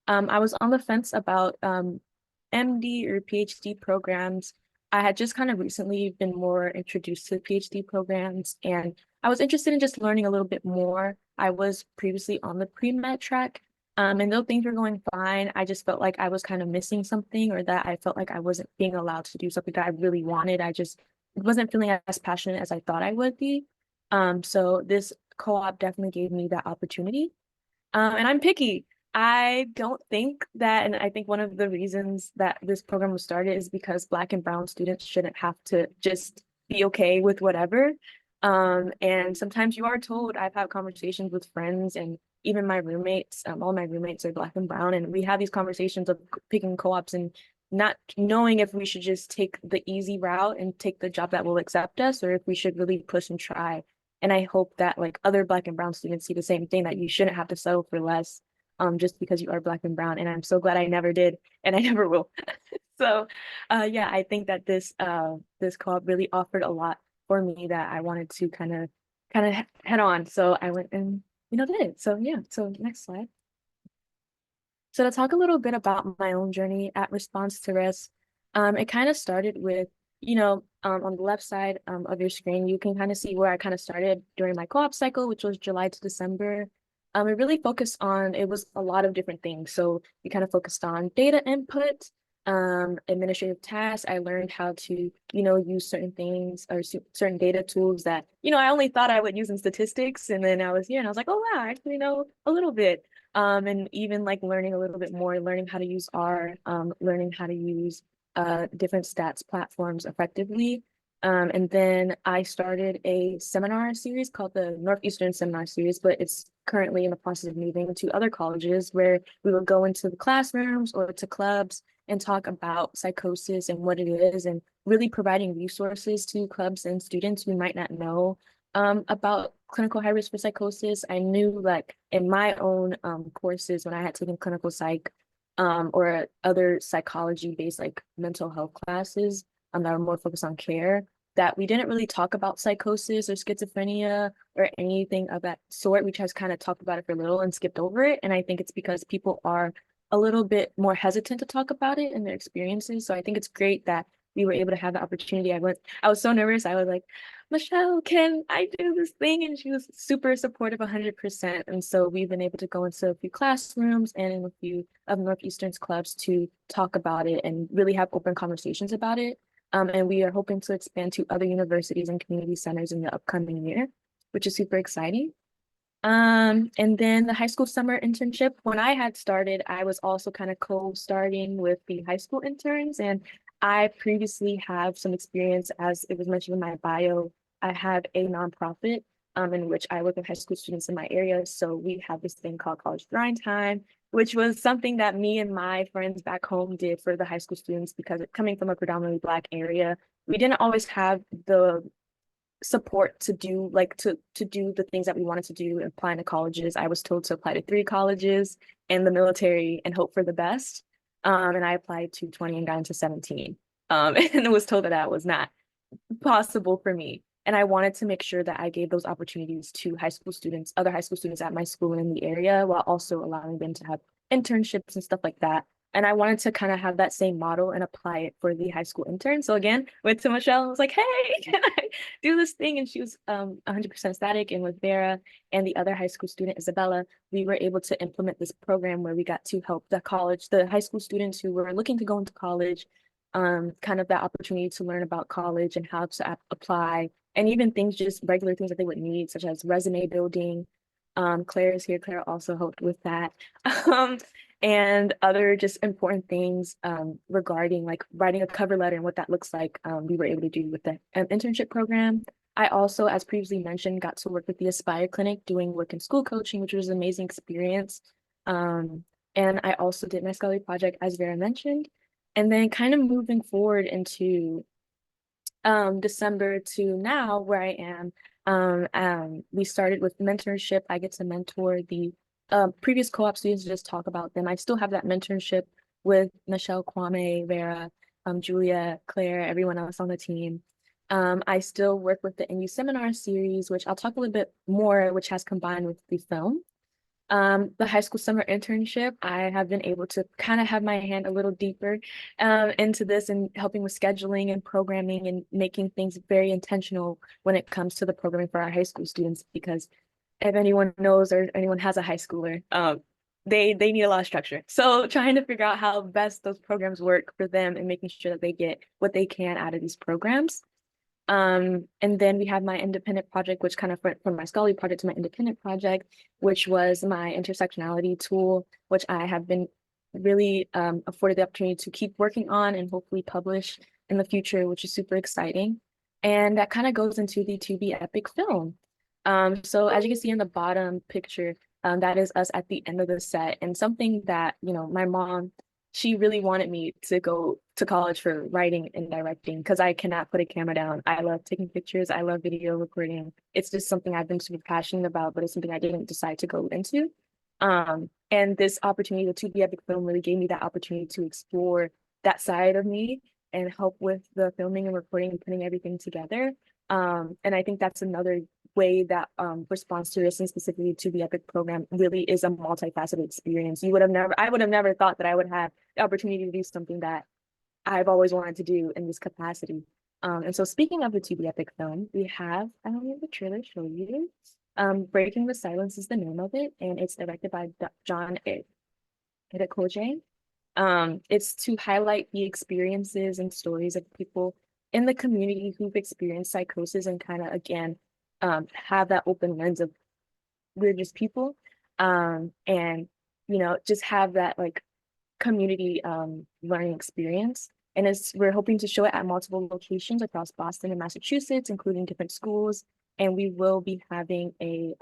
I was on the fence about MD or PhD programs. I had just kind of recently been more introduced to PhD programs, and I was interested in just learning a little bit more. I was previously on the pre-med track, and though things were going fine, I just felt like I was kind of missing something, or that I felt like I wasn't being allowed to do something that I really wanted. I just wasn't feeling as passionate as I thought I would be. So this co-op definitely gave me that opportunity. And I'm picky. I don't think that, and I think one of the reasons that this program was started is because Black and Brown students shouldn't have to just be okay with whatever. And sometimes you are told, I've had conversations with friends and even my roommates, all my roommates are Black and brown, and we have these conversations of picking co-ops and not knowing if we should just take the easy route and take the job that will accept us, or if we should really push and try. And I hope that like other Black and brown students see the same thing, that you shouldn't have to settle for less just because you are Black and brown. And I'm so glad I never did, and I never will. So yeah, I think that this co-op really offered a lot for me that I wanted to kind of head on. So I went and did it. So yeah, so next slide. So to talk a little bit about my own journey at Response to Risk, it kind of started with, on the left side of your screen, you can kind of see where I kind of started during my co-op cycle, which was July to December. It really focused on, it was a lot of different things. So we kind of focused on data input, administrative tasks. I learned how to, use certain things or certain data tools that, I only thought I would use in statistics. And then I was here and I was like, oh, wow, I actually know a little bit. And even like learning a little bit more, learning how to use R, learning how to use different stats platforms effectively. And then I started a seminar series called the Northeastern Seminar Series, but it's currently in the process of moving to other colleges where we will go into the classrooms or to clubs and talk about psychosis and what it is, and really providing resources to clubs and students who might not know about clinical high risk for psychosis. I knew like in my own courses when I had taken clinical psych or other psychology based like mental health classes that are more focused on care, that we didn't really talk about psychosis or schizophrenia or anything of that sort. We just kind of talked about it for a little and skipped over it. And I think it's because people are a little bit more hesitant to talk about it and their experiences. So I think it's great that we were able to have the opportunity. I was so nervous. I was like, Michelle, can I do this thing? And she was super supportive, 100%. And so we've been able to go into a few classrooms and in a few of Northeastern's clubs to talk about it and really have open conversations about it. And we are hoping to expand to other universities and community centers in the upcoming year, which is super exciting. And then the high school summer internship, when I had started, I was also kind of co-starting with the high school interns, and I previously have some experience, as it was mentioned in my bio. I have a nonprofit in which I work with high school students in my area. So we have this thing called College Grind Time, which was something that me and my friends back home did for the high school students, because coming from a predominantly Black area, we didn't always have the support to do to do the things that we wanted to do and applying to colleges. I was told to apply to 3 colleges and the military and hope for the best. And I applied to 20 and got into 17. And was told that that was not possible for me. And I wanted to make sure that I gave those opportunities to high school students, other high school students at my school and in the area, while also allowing them to have internships and stuff like that. And I wanted to kind of have that same model and apply it for the high school intern. So again, went to Michelle and was like, hey, can I do this thing? And she was 100% ecstatic. And with Vera and the other high school student, Isabella, we were able to implement this program where we got to help the high school students who were looking to go into college, kind of that opportunity to learn about college and how to apply, and even things, just regular things that they would need, such as resume building. Claire is here. Claire also helped with that. And other just important things regarding like writing a cover letter and what that looks like, we were able to do with the internship program. I also, as previously mentioned, got to work with the Aspire Clinic doing work in school coaching, which was an amazing experience. And I also did my scholarly project, as Vera mentioned. And then kind of moving forward into December to now, where I am, we started with mentorship. I get to mentor the previous co-op students, just talk about them. I still have that mentorship with Michelle, Kwame, Vera, Julia, Claire, everyone else on the team. I still work with the NU seminar series, which I'll talk a little bit more, which has combined with the film. The high school summer internship, I have been able to kind of have my hand a little deeper into this and helping with scheduling and programming and making things very intentional when it comes to the programming for our high school students, because if anyone knows or anyone has a high schooler, they need a lot of structure. So trying to figure out how best those programs work for them and making sure that they get what they can out of these programs. And then we have my independent project, which kind of went from my scholarly project to my independent project, which was my intersectionality tool, which I have been really afforded the opportunity to keep working on and hopefully publish in the future, which is super exciting. And that kind of goes into the To Be Epic film. So as you can see in the bottom picture, That is us at the end of the set, and something that, you know, my mom, she really wanted me to go to college for writing and directing because I cannot put a camera down. I love taking pictures. I love video recording. It's just something I've been super passionate about, but it's something I didn't decide to go into. And this opportunity, the 2D epic film, really gave me that opportunity to explore that side of me and help with the filming and recording and putting everything together. And I think that's another way that response to this, and specifically to the epic program, really is a multifaceted experience. I would have never thought that I would have the opportunity to do something that I've always wanted to do in this capacity. And so speaking of the 2D epic film, we have, I don't know the trailer show you. Breaking the Silence is the name of it, and it's directed by John Edekoje. It's to highlight the experiences and stories of people in the community who've experienced psychosis and kind of, again, have that open lens of we're just people, and, you know, just have that like community learning experience. And we're hoping to show it at multiple locations across Boston and Massachusetts, including different schools. And we will be having a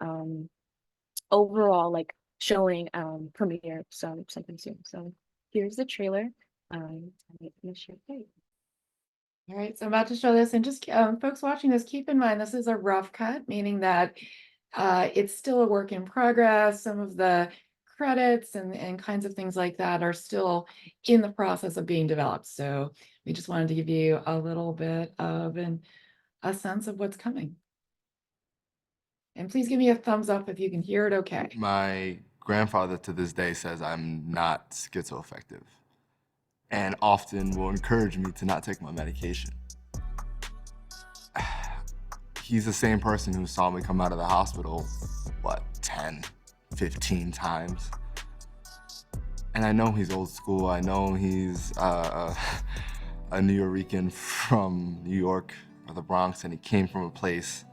overall like showing premiere something soon. So here's the trailer. I'm gonna share it. All right, so I'm about to show this, and just folks watching this, keep in mind this is a rough cut, meaning that it's still a work in progress. Some of the credits and kinds of things like that are still in the process of being developed. So we just wanted to give you a little bit of a sense of what's coming. And please give me a thumbs up if you can hear it okay. My grandfather to this day says I'm not schizoaffective, and often will encourage me to not take my medication. He's the same person who saw me come out of the hospital, what, 10, 15 times? And I know he's old school. I know he's a New Yorican from New York or the Bronx, and he came from a place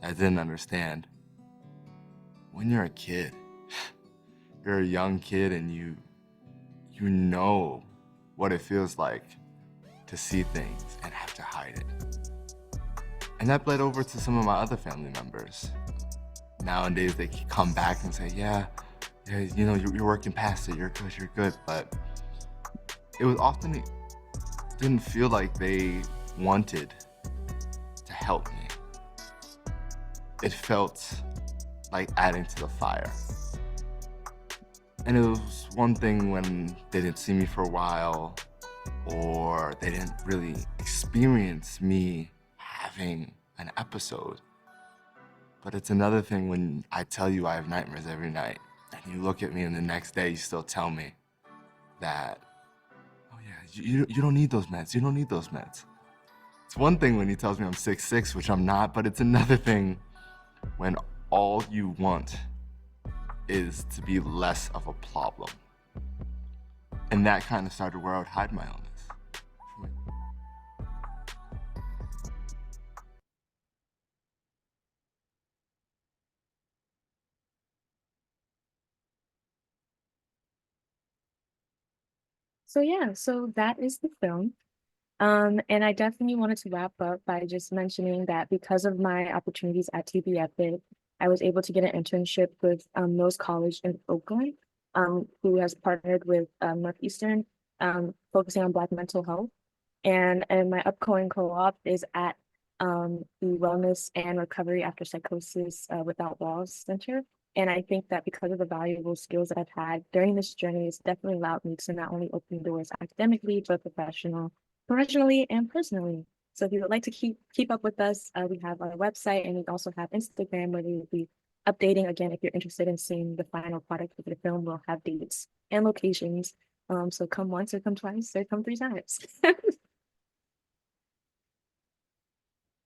I didn't understand. When you're a kid, you're a young kid, and you know what it feels like to see things and have to hide it. And that bled over to some of my other family members. Nowadays, they come back and say, yeah, you know, you're working past it, you're good. But it was often, it didn't feel like they wanted to help me. It felt like adding to the fire. And it was one thing when they didn't see me for a while, or they didn't really experience me having an episode. But it's another thing when I tell you I have nightmares every night, and you look at me and the next day you still tell me that, oh yeah, you don't need those meds, you don't need those meds. It's one thing when he tells me I'm 6'6", which I'm not, but it's another thing when all you want is to be less of a problem. And that kind of started where I would hide my illness. So yeah, so that is the film. And I definitely wanted to wrap up by just mentioning that because of my opportunities at TB Epic, I was able to get an internship with Mills College in Oakland, who has partnered with Northeastern, focusing on Black mental health. And my upcoming co-op is at the Wellness and Recovery After Psychosis Without Walls Center. And I think that because of the valuable skills that I've had during this journey, it's definitely allowed me to not only open doors academically, but professionally and personally. So if you would like to keep up with us, we have our website, and we also have Instagram, where we will be updating. Again, if you're interested in seeing the final product of the film, we'll have dates and locations. So come once or come twice or come 3 times.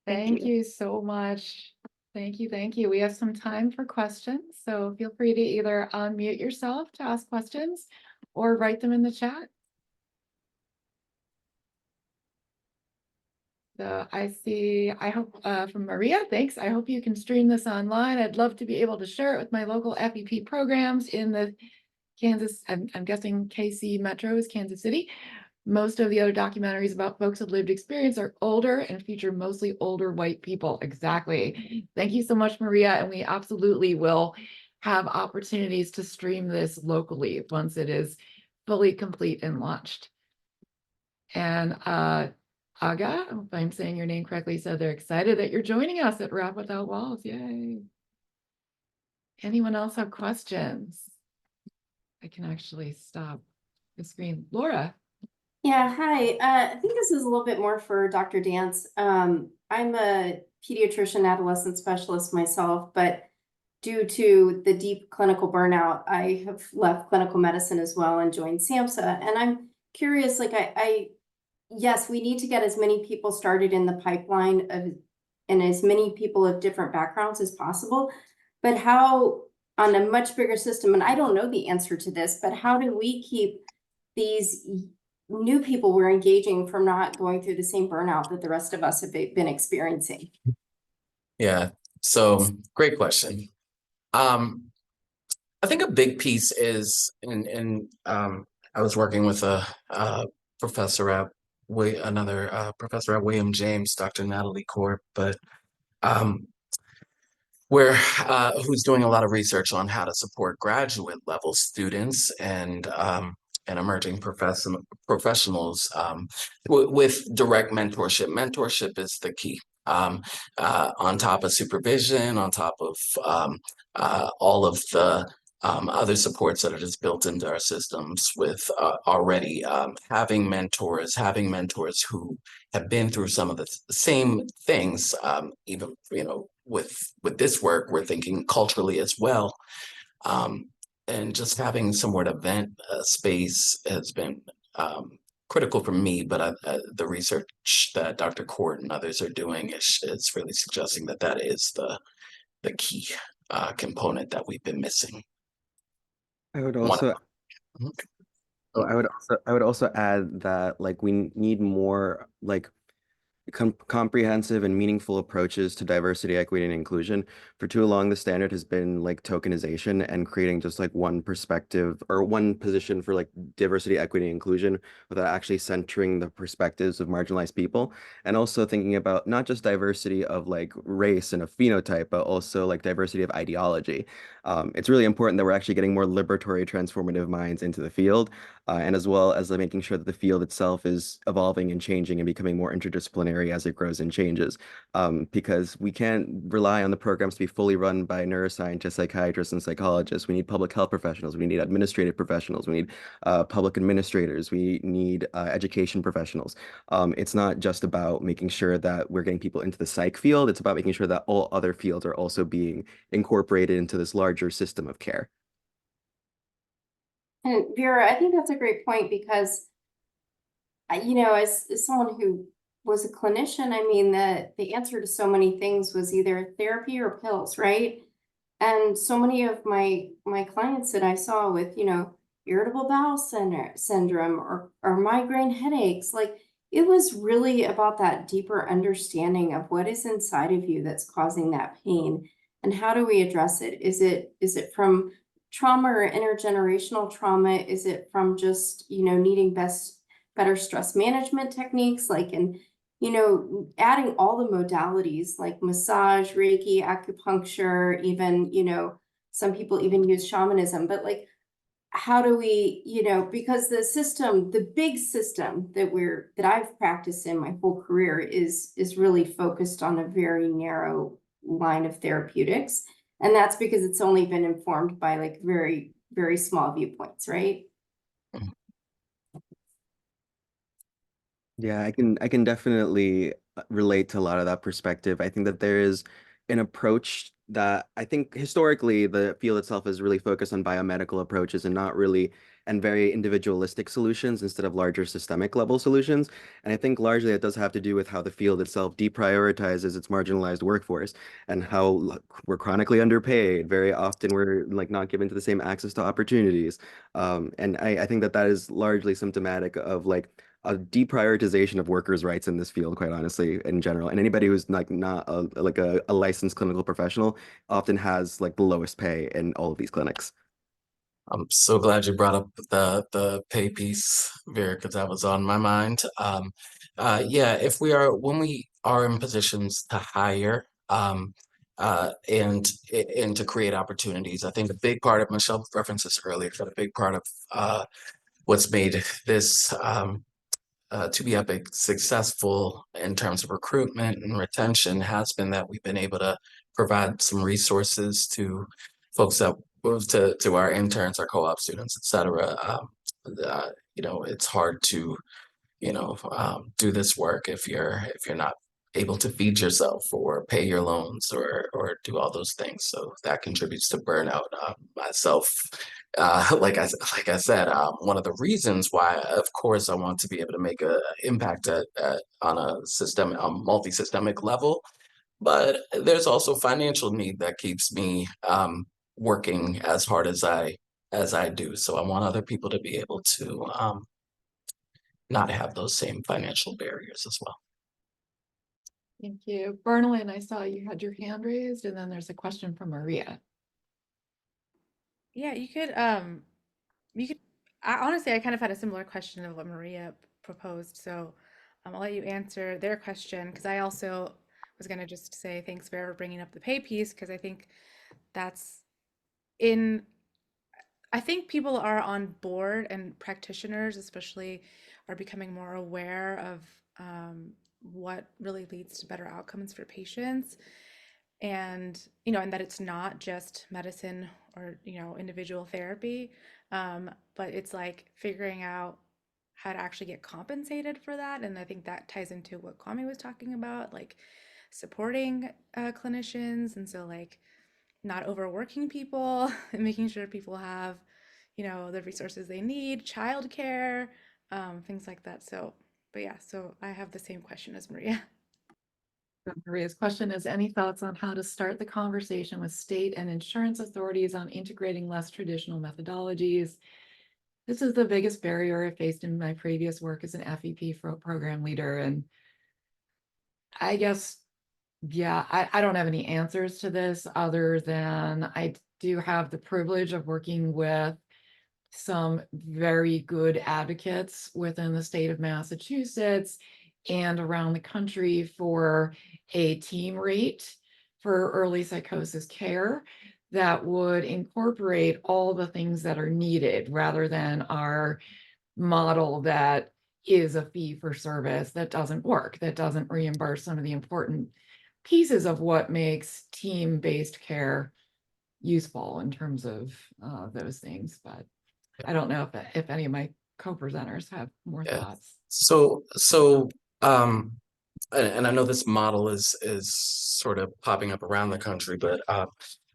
Thank you so much. Thank you. We have some time for questions, so feel free to either unmute yourself to ask questions or write them in the chat. So I hope from Maria, thanks. I hope you can stream this online. I'd love to be able to share it with my local FEP programs in the Kansas, I'm guessing KC Metro is Kansas City. Most of the other documentaries about folks with lived experience are older and feature mostly older white people. Exactly. Thank you so much, Maria. And we absolutely will have opportunities to stream this locally once it is fully complete and launched. And Aga, I hope I'm saying your name correctly, so they're excited that you're joining us at Rap Without Walls. Yay. Anyone else have questions? I can actually stop the screen. Laura. Yeah, hi. I think this is a little bit more for Dr. Dance. I'm a pediatrician adolescent specialist myself, but due to the deep clinical burnout, I have left clinical medicine as well and joined SAMHSA. And I'm curious, like yes, we need to get as many people started in the pipeline and as many people of different backgrounds as possible. But how, on a much bigger system, and I don't know the answer to this, but how do we keep these new people we're engaging from not going through the same burnout that the rest of us have been experiencing? Yeah, so great question. I think a big piece is, I was working with a professor at another professor at William James, Dr. Natalie Corp, but who's doing a lot of research on how to support graduate level students and emerging professionals with direct mentorship. Mentorship is the key. On top of supervision, on top of all of the other supports that are just built into our systems with already having mentors who have been through some of the same things, even, with this work, we're thinking culturally as well. And just having somewhere to vent space has been critical for me, but the research that Dr. Court and others are doing is really suggesting that that is the key component that we've been missing. I would also I would also add that like we need more like comprehensive and meaningful approaches to diversity, equity, and inclusion. For too long, the standard has been like tokenization and creating just like one perspective or one position for like diversity, equity, and inclusion without actually centering the perspectives of marginalized people. And also thinking about not just diversity of like race and a phenotype, but also like diversity of ideology. It's really important that we're actually getting more liberatory, transformative minds into the field, and as well as making sure that the field itself is evolving and changing and becoming more interdisciplinary as it grows and changes. Because we can't rely on the programs to be fully run by neuroscientists, psychiatrists, and psychologists. We need public health professionals. We need administrative professionals. We need public administrators. We need education professionals. It's not just about making sure that we're getting people into the psych field. It's about making sure that all other fields are also being incorporated into this larger system of care. And Vera, I think that's a great point because, as someone who was a clinician, I mean, the answer to so many things was either therapy or pills, right? And so many of my clients that I saw with, irritable bowel syndrome or migraine headaches, like it was really about that deeper understanding of what is inside of you that's causing that pain and how do we address it? Is it from trauma or intergenerational trauma? Is it from just, needing better stress management techniques, adding all the modalities like massage, Reiki, acupuncture, even, some people even use shamanism, but like, how do we, because the big system that I've practiced in my whole career is really focused on a very narrow line of therapeutics. And that's because it's only been informed by like very, very small viewpoints, right? Yeah, I can definitely relate to a lot of that perspective. I think that there is an approach that I think historically the field itself is really focused on biomedical approaches and not really and very individualistic solutions instead of larger systemic level solutions. And I think largely it does have to do with how the field itself deprioritizes its marginalized workforce and how we're chronically underpaid. Very often we're like not given to the same access to opportunities. And I think that is largely symptomatic of like a deprioritization of workers' rights in this field, quite honestly, in general. And anybody who's like not a licensed clinical professional often has like the lowest pay in all of these clinics. I'm so glad you brought up the pay piece, Vera, because that was on my mind. Yeah, when we are in positions to hire, and to create opportunities. I think a big part of, Michelle referenced this earlier, but a big part of what's made this To Be Epic successful in terms of recruitment and retention has been that we've been able to provide some resources to folks that move to our interns, our co-op students, et cetera. It's hard to do this work if you're not able to feed yourself or pay your loans or do all those things. So that contributes to burnout. Myself, like I said, one of the reasons why, of course, I want to be able to make an impact on a multi-systemic level, but there's also financial need that keeps me working as hard as I do. So I want other people to be able to not have those same financial barriers as well. Thank you. Bernalyn, I saw you had your hand raised, and then there's a question from Maria. Yeah, you could, honestly, I kind of had a similar question of what Maria proposed, so I'll let you answer their question, because I also was going to just say thanks, Vera, for bringing up the pay piece, because I think that's I think people are on board, and practitioners especially are becoming more aware of what really leads to better outcomes for patients. And and that it's not just medicine or individual therapy, but it's like figuring out how to actually get compensated for that. And I think that ties into what Kwame was talking about, like supporting clinicians, and so like not overworking people and making sure people have the resources they need, childcare, things like that. So but yeah, so I have the same question as Maria. Maria's question is, any thoughts on how to start the conversation with state and insurance authorities on integrating less traditional methodologies? This is the biggest barrier I faced in my previous work as an FEP program leader. And I guess, yeah, I don't have any answers to this other than I do have the privilege of working with some very good advocates within the state of Massachusetts and around the country for a team rate for early psychosis care that would incorporate all the things that are needed rather than our model that is a fee for service that doesn't work, that doesn't reimburse some of the important pieces of what makes team-based care useful in terms of those things. But I don't know if any of my co-presenters have more thoughts. So and I know this model is sort of popping up around the country, but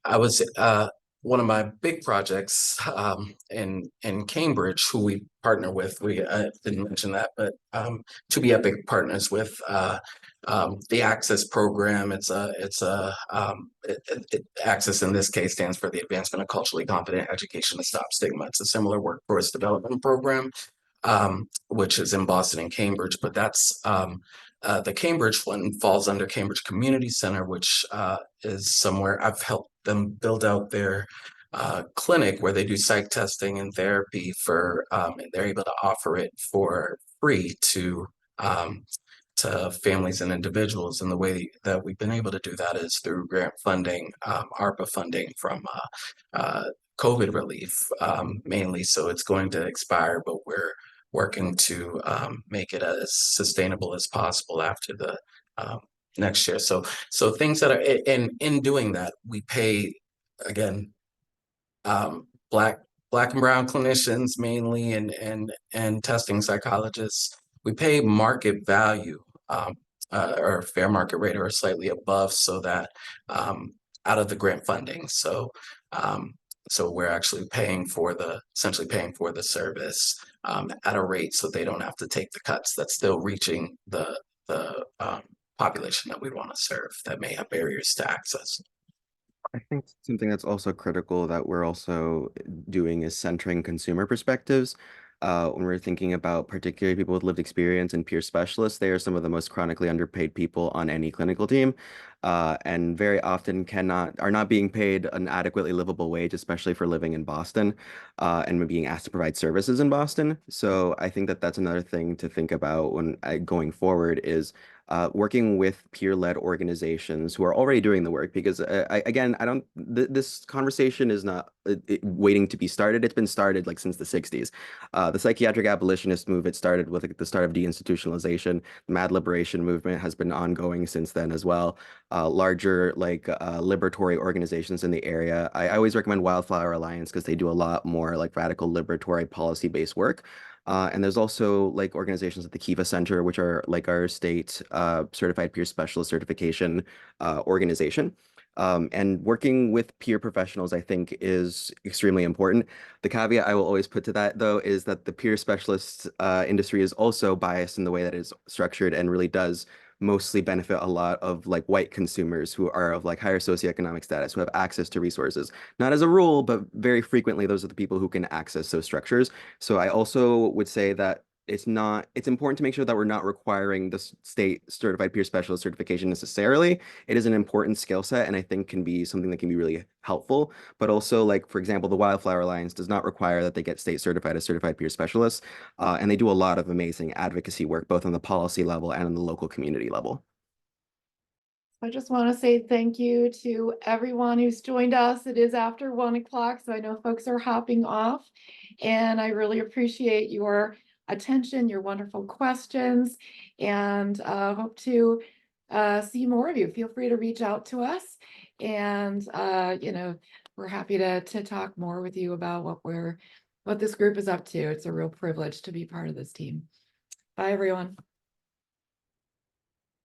I was one of my big projects in Cambridge, who we partner with. We didn't mention that, but To Be Epic partners with the Access program. Access in this case stands for the Advancement of Culturally Competent Education to Stop Stigma. It's a similar workforce development program, which is in Boston and Cambridge, but that's the Cambridge one falls under Cambridge Community Center, which is somewhere I've helped them build out their clinic where they do psych testing and therapy for, and they're able to offer it for free to families and individuals. And the way that we've been able to do that is through grant funding, ARPA funding from COVID relief, mainly. So it's going to expire, but we're working to make it as sustainable as possible after the next year. So things that are in doing that, we pay, again, Black and brown clinicians mainly, and testing psychologists. We pay market value or fair market rate or slightly above, so that out of the grant funding. So we're actually essentially paying for the service at a rate so they don't have to take the cuts. That's still reaching the population that we want to serve that may have barriers to access. I think something that's also critical that we're also doing is centering consumer perspectives. When we're thinking about particularly people with lived experience and peer specialists, they are some of the most chronically underpaid people on any clinical team, and very often are not being paid an adequately livable wage, especially for living in Boston, and being asked to provide services in Boston. So I think that that's another thing to think about when going forward is working with peer-led organizations who are already doing the work. Because this conversation is not waiting to be started. It's been started like since the 60s. The psychiatric abolitionist movement started with like, the start of deinstitutionalization. The Mad Liberation movement has been ongoing since then as well. Larger liberatory organizations in the area. I always recommend Wildflower Alliance because they do a lot more like radical liberatory policy-based work. And there's also like organizations at the Kiva Center, which are like our state certified peer specialist certification organization. And working with peer professionals, I think, is extremely important. The caveat I will always put to that, though, is that the peer specialist industry is also biased in the way that it's structured and really does mostly benefit a lot of like white consumers who are of like higher socioeconomic status, who have access to resources. Not as a rule, but very frequently those are the people who can access those structures. So I also would say that it's important to make sure that we're not requiring the state certified peer specialist certification necessarily. It is an important skill set and I think can be something that can be really helpful. But also, like, for example, the Wildflower Alliance does not require that they get state certified as certified peer specialists. And they do a lot of amazing advocacy work, both on the policy level and on the local community level. I just want to say thank you to everyone who's joined us. It is after 1 o'clock, so I know folks are hopping off. And I really appreciate your attention, your wonderful questions, and hope to see more of you. Feel free to reach out to us. And, we're happy to talk more with you about what this group is up to. It's a real privilege to be part of this team. Bye, everyone.